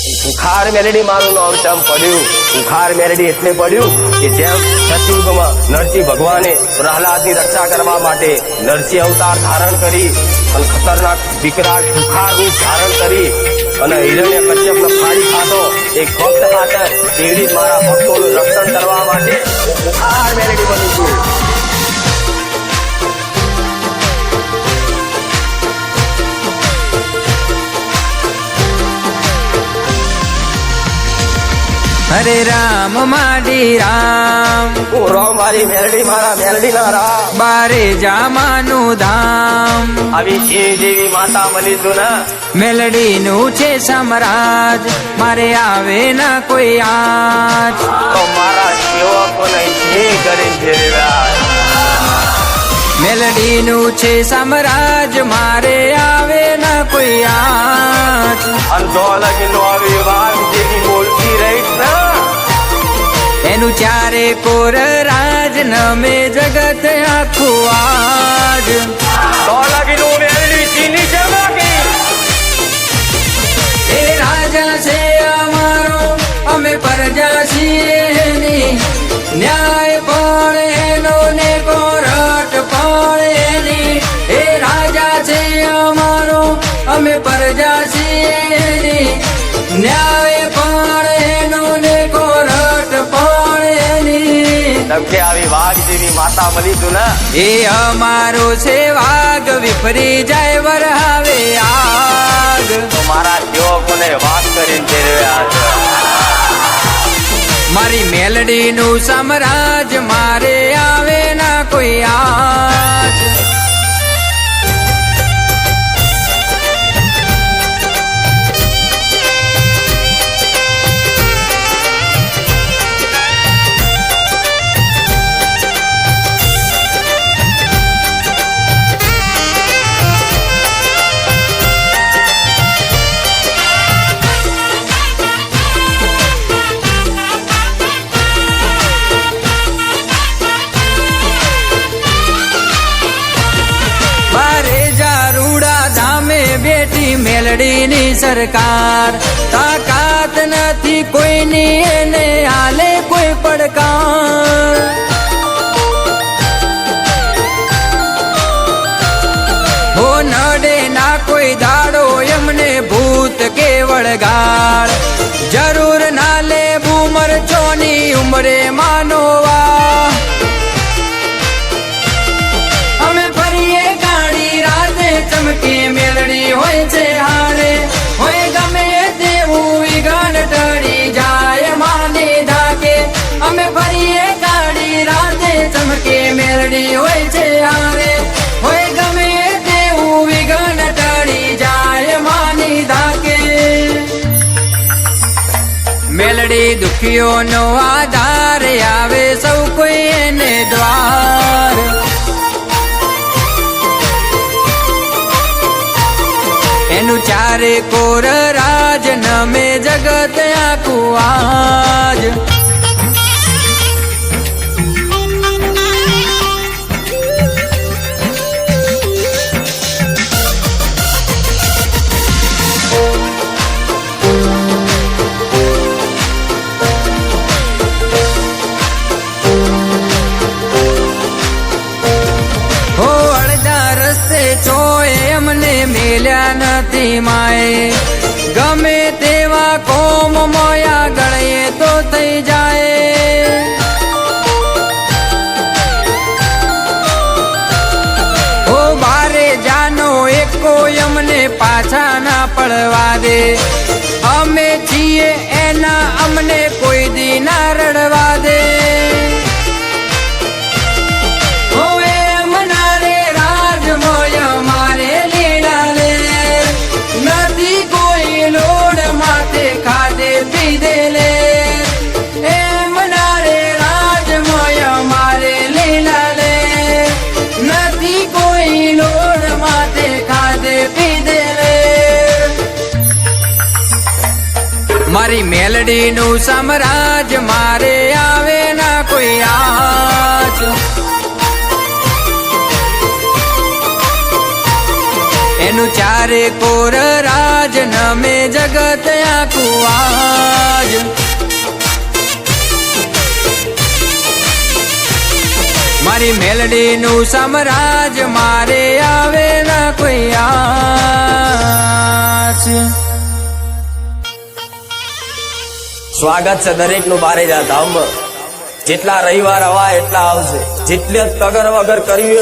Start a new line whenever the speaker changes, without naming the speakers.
સુખાર મેલડી મારું નામ ચમ પડ્યું. સુખાર મેલડી એટલે પડ્યું કે જેમ સતયુગમાં નરસિંહ ભગવાને પ્રહલાદની રક્ષા કરવા માટે નરસિંહ અવતાર ધારણ કરી અને ખતરનાક વિકરાળ સુખાર રૂપ ધારણ કરી અને હિરણ્ય કશ્યપને ફાડી ખાધો એક ભક્ત ખાતર એવી મારા ભક્તોનું રક્ષણ કરવા માટે સુખાર મેલડી બની છું.
હરે રામ માડી રામ,
હું રામ મારી મેલડી મારા મેલડી ના રામ.
બારે જામાનું ધામ,
આવી સિંહ જેવી માતા મળી તું ને
મેલડી નું છે સામ્રાજ, મારે આવે ના કોઈ આજ.
તો મારા સેવકોને જે કરી ફેરવ્યા.
મેલડી નું છે સામ્રાજ, મારે આવે ના કોઈ આજ.
અંધોલગ નો આવી વાત જેવી બોલતી રહીશ ને
એનું ચારે કોર રાજ, નમે જગત આખું આજ.
ધોલગ નું મેલડી ચીની છે બાકી
એ રાજા છે અમારો, અમે પ્રજા છીએ એની, ન્યાય પણ એનો ને કોરટ પણ એની. એ રાજા છે અમારો, અમે પ્રજા છીએ એની, ન્યાય પણ એનો ને કોરટ પણ એની.
તમકે આવી વાઘ જેવી માતા મળી તું ને
એ અમારો છે વાઘ, વિફરી જાય વરહાવે આગ.
તો મારા સેવકોને વાત કરીને ફેરવ્યા છે.
મારી મેલડી નું સામ્રાજ, મારે આવે ના કોઈ આજ. મેલડી ની સરકાર, તાકાત નથી કોઈની, એને હાલે કોઈ પડકાર. હો નડે ના કોઈ દાડો એમને ભૂત કે વળગાળ, જરૂર ના લે બુમર ચોની ઉમરે માનોવા. અમે ફરીએ ગાડી રાતે ચમકે, મેલડી હોય છે હારે, હોય ગમે તેવું વિઘન ટળી જાય માને ધાકે. અમે ફરીએ ગાડી રાતે ચમકે, મેલડી હોય છે હારે, હોય ગમે તેવું વિઘન ટળી જાય માની ધાકે. મેલડી દુખીઓનો આધાર, આવે સૌ કોઈ એને દ્વાર. એનું ચારે કોર રાજ, નમે જગત આખું આજ. હો અડધા રસ્તે ચોય એમને મેલ્યા નથી માએ, ગમે તેવા કોમ મોયા ગળે તો થઈ જાય. હો બારે જાનો એકો અમને પાછા ના પડવા દે, અમે છીએ એના, અમને કોઈ દી ના રડવા દે. મારી મેલડી નું સામ્રાજ, મારે આવે ના કોઈ આજ. એનું ચારે કોર રાજ, નમે જગત રાખું આજ મારી મેલડીનું સામ્રાજ મારે આવે ના કોઈ આસ
સ્વાગત છે દરેક નું બારેજા ધામમાં. જેટલા રવિવાર હવા એટલા આવશે. જેટલે તગર વગર કર્યું